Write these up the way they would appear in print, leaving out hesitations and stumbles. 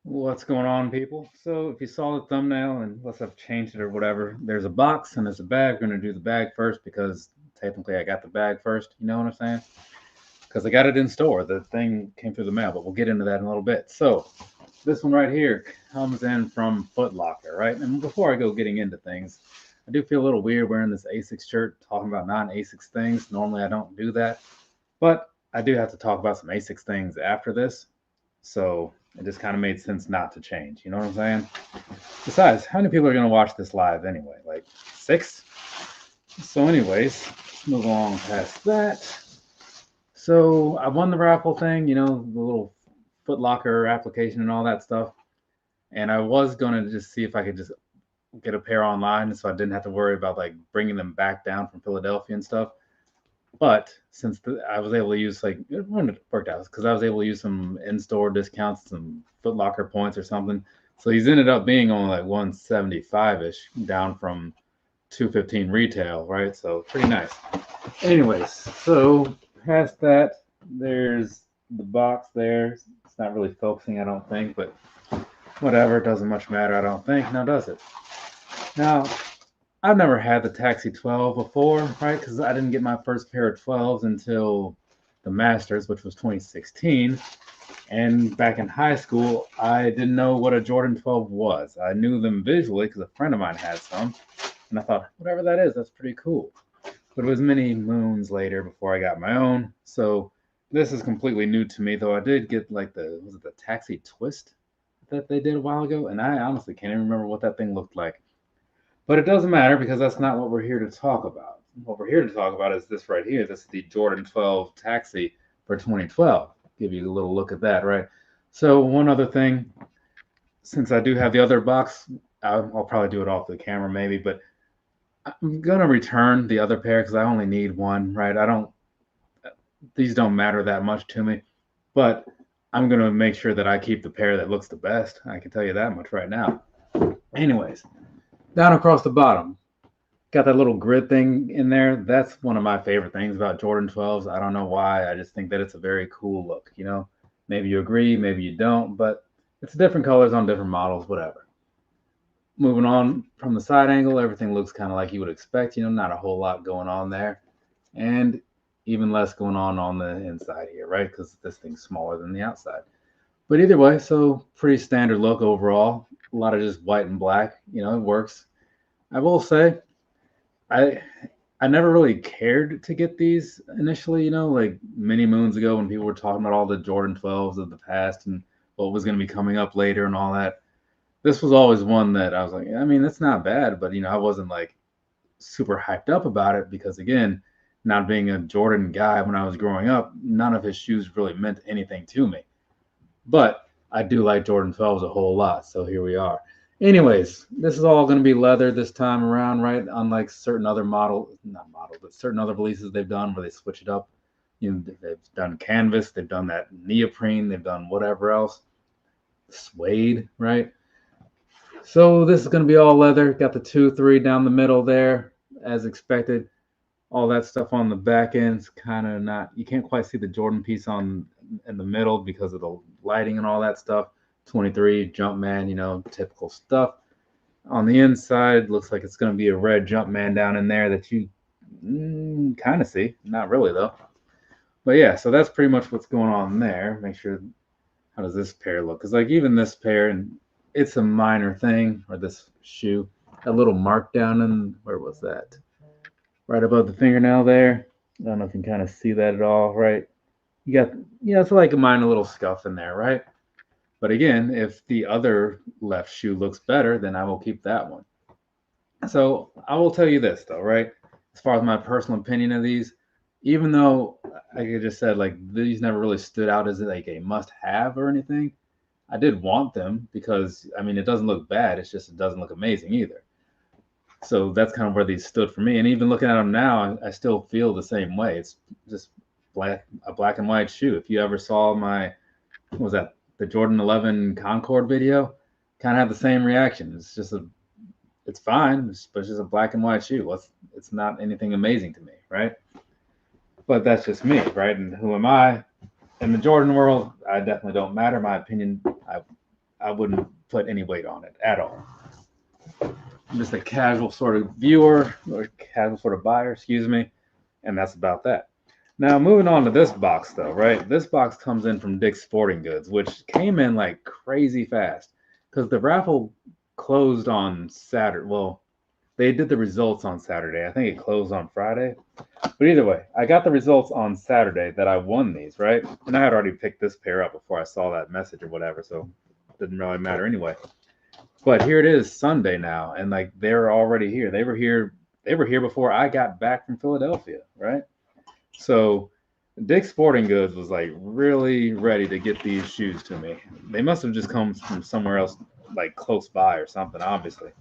What's going on, people? So, if you saw the thumbnail, and unless I've changed it or whatever, there's a box and there's a bag. We're going to do the bag first because technically I got the bag first. You know what I'm saying? Because I got it in store. The thing came through the mail, but we'll get into that in a little bit. So, this one right here comes in from Foot Locker, right? And before I go getting into things, I do feel a little weird wearing this Asics shirt, talking about non-Asics things. Normally I don't do that, but I do have to talk about some Asics things after this. So it just kind of made sense not to change. You know what I'm saying? Besides, how many people are going to watch this live anyway? Like six? So, anyways, let's move along past that. So, I won the raffle thing, the little Foot Locker application and all that stuff. And I was going to just see if I could just get a pair online so I didn't have to worry about like bringing them back down from Philadelphia and stuff. But since I was able to use like it wouldn't have worked out because I was able to use some in-store discounts, some Foot Locker points or something. So he's ended up being only like 175 ish, down from 215 retail, right? So pretty nice. Anyways, so past that, there's the box there. It's not really focusing, I don't think, but whatever. It doesn't much matter, I don't think. Now does it? Now I've never had the Taxi 12 before, right? Because I didn't get my first pair of 12s until the Masters, which was 2016. And back in high school, I didn't know what a Jordan 12 was. I knew them visually because a friend of mine had some. And I thought, whatever that is, that's pretty cool. But it was many moons later before I got my own. So this is completely new to me, though I did get like was it the Taxi Twist that they did a while ago? And I honestly can't even remember what that thing looked like. But it doesn't matter because that's not what we're here to talk about. What we're here to talk about is this right here. This is the Jordan 12 Taxi for 2012. Give you a little look at that, right? So one other thing, since I do have the other box, I'll probably do it off the camera maybe, but I'm gonna return the other pair because I only need one, right? I don't. These don't matter that much to me, but I'm gonna make sure that I keep the pair that looks the best. I can tell you that much right now. Anyways, down across the bottom, got that little grid thing in there. That's one of my favorite things about Jordan 12s. I don't know why. I just think that it's a very cool look. Maybe you agree, maybe you don't, but it's different colors on different models, whatever. Moving on from the side angle, everything looks kind of like you would expect. Not a whole lot going on there. And even less going on the inside here, right? Because this thing's smaller than the outside. But either way, so pretty standard look overall. A lot of just white and black. It works. I will say, I I never really cared to get these initially, like many moons ago when people were talking about all the Jordan 12s of the past and what was going to be coming up later and all that. This was always one that I was like, I mean, it's not bad, but I wasn't like super hyped up about it because again, not being a Jordan guy when I was growing up, none of his shoes really meant anything to me. But I do like Jordan 12s a whole lot, so here we are. Anyways, this is all going to be leather this time around, right? Unlike certain other not model, but certain other releases they've done where they switch it up. They've done canvas, they've done that neoprene, they've done whatever else, suede, right? So this is going to be all leather. Got the 2-3 down the middle there, as expected. All that stuff on the back end's kind of not. You can't quite see the Jordan piece on in the middle because of the lighting and all that stuff. 23 Jumpman, typical stuff. On the inside, looks like it's going to be a red Jumpman down in there that you kind of see. Not really though. But yeah, so that's pretty much what's going on there. Make sure. How does this pair look? Because like even this pair, and it's a minor thing, or this shoe, a little mark down in where was that? Right above the fingernail there. I don't know if you can kind of see that at all, right? You got, it's like a minor little scuff in there, right? But again, if the other left shoe looks better, then I will keep that one. So I will tell you this though, right? As far as my personal opinion of these, even though like I just said, like these never really stood out as like a must-have or anything, I did want them because I mean it doesn't look bad. It's just it doesn't look amazing either. So that's kind of where these stood for me. And even looking at them now, I still feel the same way. It's just a black and white shoe. If you ever saw my, what was that, the Jordan 11 Concord video, kind of have the same reaction. It's fine, but it's just a black and white shoe. It's not anything amazing to me, right? But that's just me, right? And who am I? In the Jordan world, I definitely don't matter. My opinion, I wouldn't put any weight on it at all. I'm just a casual sort of viewer or casual sort of buyer, excuse me, and that's about that. Now, moving on to this box, though, right? This box comes in from Dick's Sporting Goods, which came in like crazy fast because the raffle closed on Saturday. Well, they did the results on Saturday. I think it closed on Friday. But either way, I got the results on Saturday that I won these, right? And I had already picked this pair up before I saw that message or whatever, so it didn't really matter anyway. But here it is Sunday now, and like they're already here. They were here. They were here before I got back from Philadelphia, right? So Dick's Sporting Goods was like really ready to get these shoes to me. They must have just come from somewhere else, like close by or something, obviously.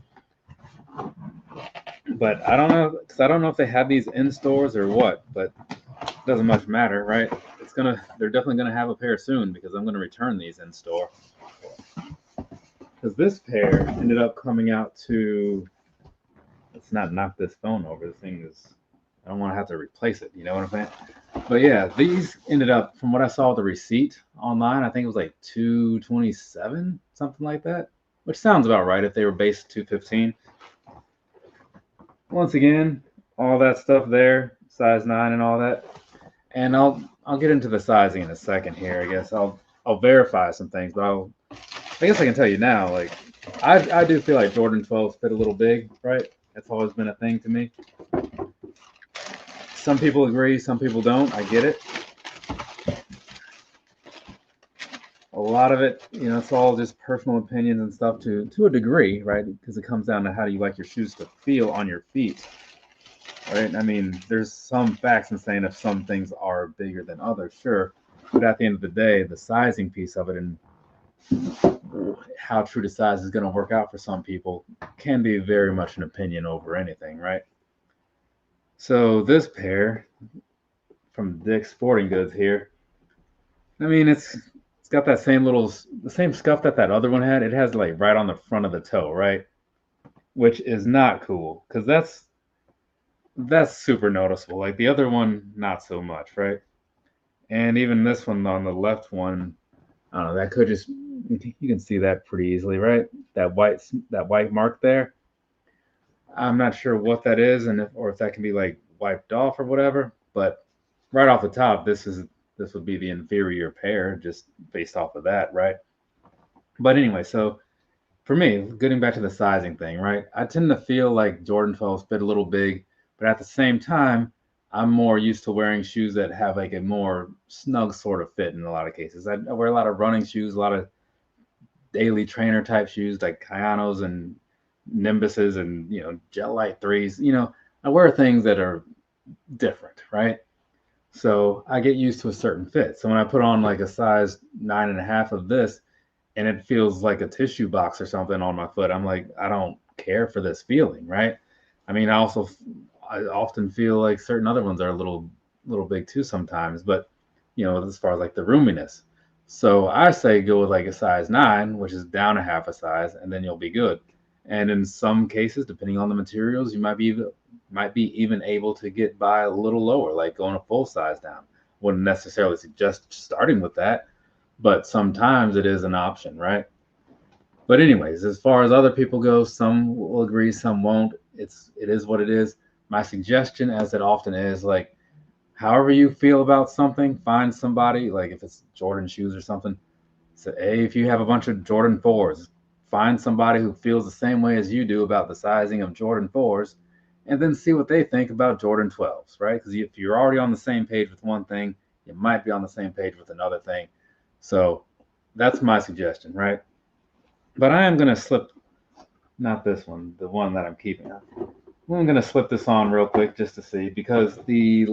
But I don't know, because I don't know if they have these in stores or what. But it doesn't much matter, right? They're definitely gonna have a pair soon because I'm gonna return these in store. Because this pair ended up coming out to. Let's not knock this phone over. The thing is, I don't want to have to replace it. You know what I'm saying? But yeah, these ended up, from what I saw the receipt online, I think it was like 227, something like that, which sounds about right if they were based 215. Once again, all that stuff there, size 9 and all that. And I'll get into the sizing in a second here. I guess I'll verify some things, but I guess I can tell you now, like I do feel like Jordan 12s fit a little big, right? That's always been a thing to me. Some people agree, some people don't. I get it. A lot of it, it's all just personal opinions and stuff to a degree, right? Because it comes down to how do you like your shoes to feel on your feet, right? I mean, there's some facts in saying if some things are bigger than others, sure. But at the end of the day, the sizing piece of it and how true to size is going to work out for some people can be very much an opinion over anything, right? So this pair from Dick's Sporting Goods here, I mean, it's got that the same scuff that other one had. It has like right on the front of the toe, right? Which is not cool because that's super noticeable. Like the other one, not so much, right? And even this one on the left one, I don't know, that could just, you can see that pretty easily, right? That white mark there. I'm not sure what that is, or if that can be like wiped off or whatever. But right off the top, this would be the inferior pair just based off of that, right? But anyway, so for me, getting back to the sizing thing, right? I tend to feel like Jordan 12s fit a little big, but at the same time, I'm more used to wearing shoes that have like a more snug sort of fit in a lot of cases. I wear a lot of running shoes, a lot of daily trainer type shoes like Kayanos and Nimbuses and Jet Light 3s. I wear things that are different, right? So I get used to a certain fit. So when I put on like a size 9.5 of this and it feels like a tissue box or something on my foot, I'm like, I don't care for this feeling, right? I mean, I often feel like certain other ones are a little big too sometimes, but as far as like the roominess. So I say go with like a size 9, which is down a half a size, and then you'll be good. And in some cases, depending on the materials, you might be even able to get by a little lower, like going a full size down. Wouldn't necessarily suggest starting with that, but sometimes it is an option, right? But anyways, as far as other people go, some will agree, some won't. It is what it is. My suggestion, as it often is, like however you feel about something, find somebody, like if it's Jordan shoes or something. So, hey, if you have a bunch of Jordan 4s, find somebody who feels the same way as you do about the sizing of Jordan 4s, and then see what they think about Jordan 12s, right? Because if you're already on the same page with one thing, you might be on the same page with another thing. So that's my suggestion, right? But I am going to slip, not this one, the one that I'm keeping. I'm going to slip this on real quick just to see, because the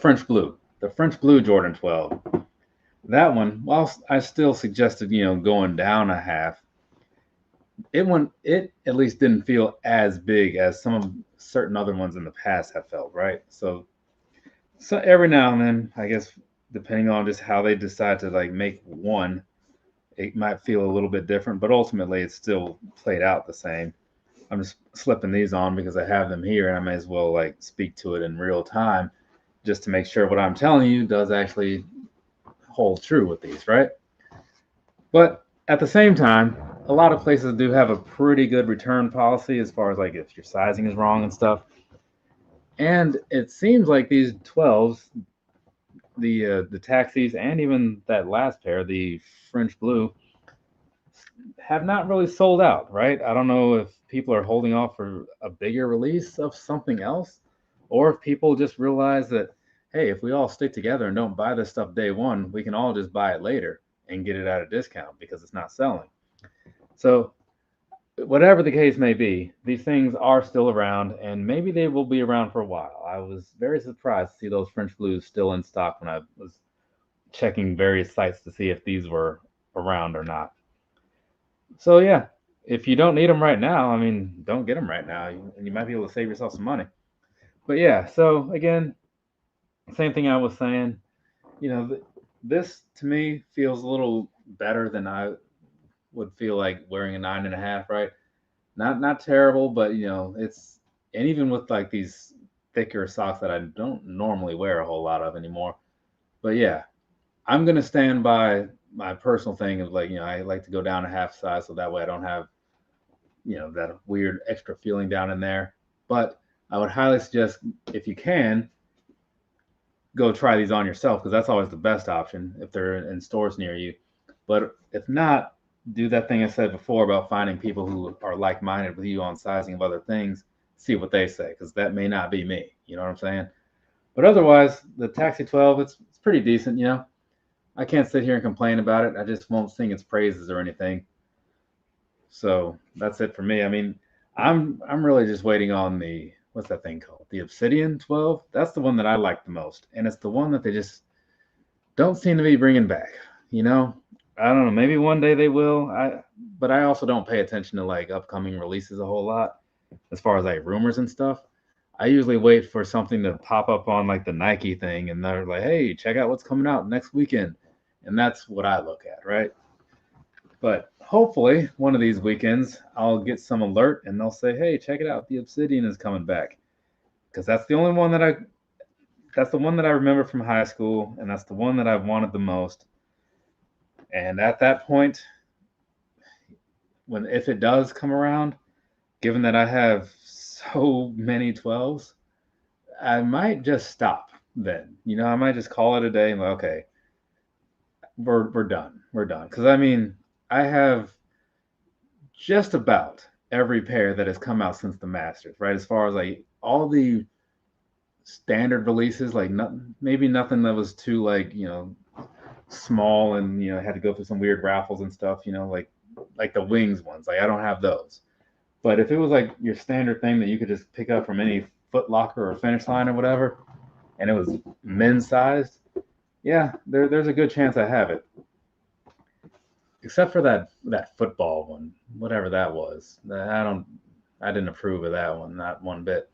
French blue Jordan 12, that one, whilst I still suggested, going down a half, it at least didn't feel as big as some of certain other ones in the past have felt, right? So every now and then, I guess, depending on just how they decide to like make one, it might feel a little bit different, but ultimately it's still played out the same. I'm just slipping these on because I have them here and I may as well like speak to it in real time just to make sure what I'm telling you does actually hold true with these, right? But at the same time, a lot of places do have a pretty good return policy as far as like if your sizing is wrong and stuff. And it seems like these 12s, the taxis, and even that last pair, the French blue, have not really sold out, right? I don't know if people are holding off for a bigger release of something else, or if people just realize that, hey, if we all stick together and don't buy this stuff day one, we can all just buy it later and get it at a discount because it's not selling. So, whatever the case may be, these things are still around and maybe they will be around for a while. I was very surprised to see those French blues still in stock when I was checking various sites to see if these were around or not. So yeah, if you don't need them right now, I mean, don't get them right now, and you might be able to save yourself some money. But yeah, so again, same thing I was saying. You know, this to me feels a little better than I would feel like wearing a 9.5. Right? Not terrible, but it's, and even with like these thicker socks that I don't normally wear a whole lot of anymore. But yeah, I'm gonna stand by my personal thing of like, I like to go down a half size so that way I don't have that weird extra feeling down in there. But I would highly suggest, if you can, go try these on yourself because that's always the best option if they're in stores near you. But if not, do that thing I said before about finding people who are like-minded with you on sizing of other things. See what they say, because that may not be me. You know what I'm saying? But otherwise, the Taxi 12, it's pretty decent. I can't sit here and complain about it. I just won't sing its praises or anything. So that's it for me. I mean, I'm really just waiting on the, what's that thing called? The Obsidian 12. That's the one that I like the most, and it's the one that they just don't seem to be bringing back. You know, I don't know. Maybe one day they will. But I also don't pay attention to like upcoming releases a whole lot, as far as like rumors and stuff. I usually wait for something to pop up on like the Nike thing, and they're like, "Hey, check out what's coming out next weekend," and that's what I look at, right? But hopefully, one of these weekends, I'll get some alert and they'll say, "Hey, check it out, the Obsidian is coming back." Because that's the one that I remember from high school, and that's the one that I've wanted the most. And at that point, when if it does come around, given that I have so many 12s, I might just stop then. I might just call it a day and like, okay, we're done. We're done. Because I mean, I have just about every pair that has come out since the Masters, right? As far as like all the standard releases, like maybe nothing that was too like small and had to go through some weird raffles and stuff. Like the wings ones. Like I don't have those. But if it was like your standard thing that you could just pick up from any Foot Locker or Finish Line or whatever, and it was men's sized, yeah, there's a good chance I have it. Except for that football one, whatever that was. I didn't approve of that one, not one bit.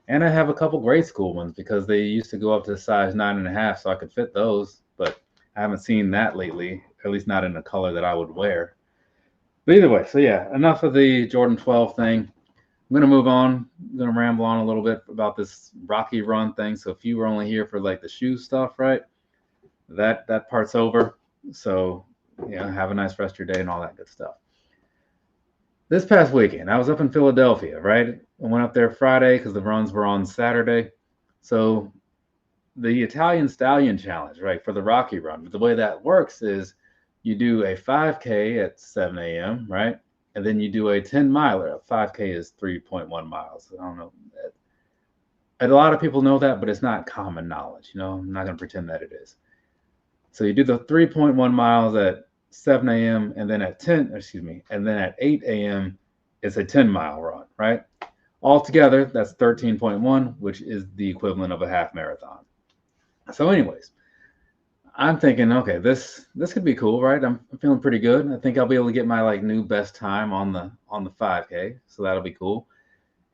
And I have a couple grade school ones because they used to go up to size 9.5, so I could fit those. But I haven't seen that lately, at least not in a color that I would wear. But either way, so yeah, enough of the Jordan 12 thing. I'm gonna move on. I'm gonna ramble on a little bit about this Rocky Run thing. So if you were only here for like the shoe stuff, right? That part's over. So have a nice rest of your day and all that good stuff. This past weekend, I was up in Philadelphia, right? I went up there Friday because the runs were on Saturday. So the Italian Stallion Challenge, right, for the Rocky Run. But the way that works is you do a 5K at 7 a.m., right? And then you do a 10 miler. A 5K is 3.1 miles. I don't know. A lot of people know that, but it's not common knowledge. I'm not going to pretend that it is. So you do the 3.1 miles at 7 a.m. and then and then at 8 a.m. it's a 10-mile run, right? Altogether, that's 13.1, which is the equivalent of a half marathon. So anyways, I'm thinking, okay, this could be cool, right? I'm feeling pretty good. I think I'll be able to get my like new best time on the 5K, so that'll be cool.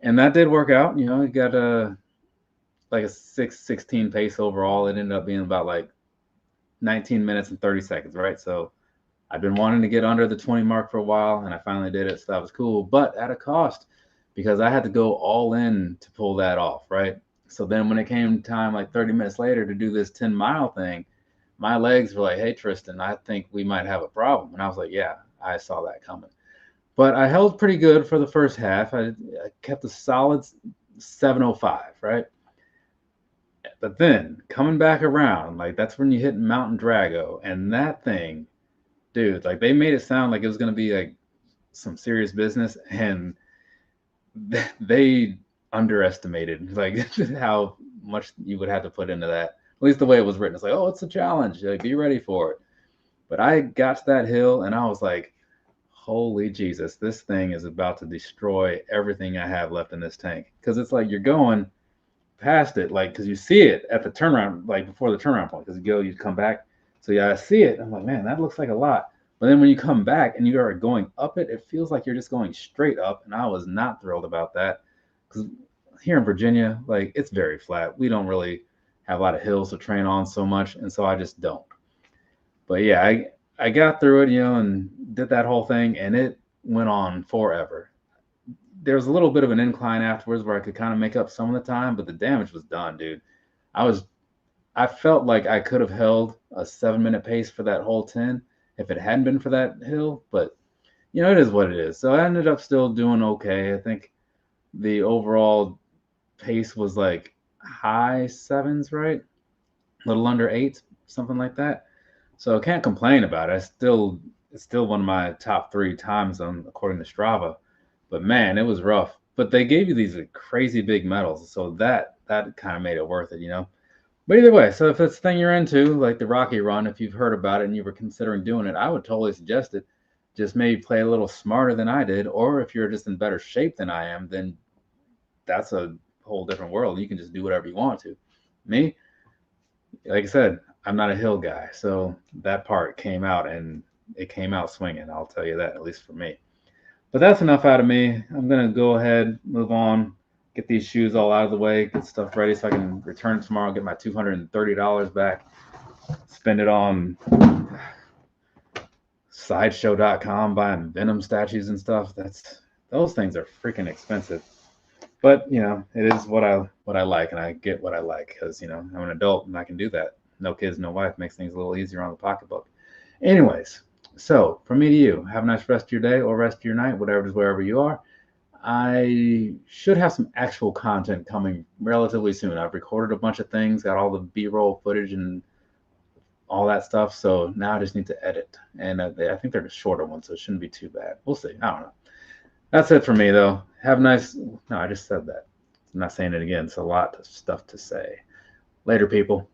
And that did work out. It got like a 6:16 pace overall. It ended up being about like 19 minutes and 30 seconds, right? So I've been wanting to get under the 20 mark for a while, and I finally did it, so that was cool, but at a cost because I had to go all in to pull that off, right? So then when it came time like 30 minutes later to do this 10-mile thing, my legs were like, hey, Tristan, I think we might have a problem. And I was like, yeah, I saw that coming. But I held pretty good for the first half. I kept a solid 705, right? But then coming back around, like that's when you hit Mountain Drago, and that thing, dude, like they made it sound like it was gonna be like some serious business, and they underestimated like how much you would have to put into that. At least the way it was written, it's like, oh, it's a challenge. Like, be ready for it. But I got to that hill, and I was like, holy Jesus, this thing is about to destroy everything I have left in this tank. Because it's like you're going past it, like, because you see it at the turnaround, like before the turnaround point, because you come back. So yeah, I see it. I'm like, man, that looks like a lot. But then when you come back and you are going up it, it feels like you're just going straight up. And I was not thrilled about that because here in Virginia, like it's very flat. We don't really have a lot of hills to train on so much. And so I just don't. But yeah, I got through it, and did that whole thing, and it went on forever. There was a little bit of an incline afterwards where I could kind of make up some of the time, but the damage was done, dude. I was I felt like I could have held a 7 minute pace for that whole 10 if it hadn't been for that hill, but it is what it is. So I ended up still doing okay. I think the overall pace was like high sevens, right? A little under eight, something like that. So I can't complain about it. It's still one of my top three times on according to Strava. But man, it was rough. But they gave you these crazy big medals, so that kind of made it worth it. But either way, so if it's the thing you're into, like the Rocky Run, if you've heard about it and you were considering doing it, I would totally suggest it. Just maybe play a little smarter than I did, or if you're just in better shape than I am, then that's a whole different world. You can just do whatever you want to. Me, like I said, I'm not a hill guy, so that part came out and it came out swinging. I'll tell you that, at least for me. But that's enough out of me. I'm gonna go ahead, move on, get these shoes all out of the way, get stuff ready so I can return tomorrow, get my $230 back, spend it on sideshow.com buying Venom statues and stuff. Those things are freaking expensive. But it is what I like, and I get what I like because I'm an adult and I can do that. No kids, no wife makes things a little easier on the pocketbook. Anyways, so from me to you, have a nice rest of your day or rest of your night, whatever it is, wherever you are. I should have some actual content coming relatively soon. I've recorded a bunch of things, got all the B-roll footage and all that stuff. So now I just need to edit, and I think they're the shorter ones, so it shouldn't be too bad. We'll see. I don't know. That's it for me, though. Have a nice. No, I just said that. I'm not saying it again. It's a lot of stuff to say. Later, people.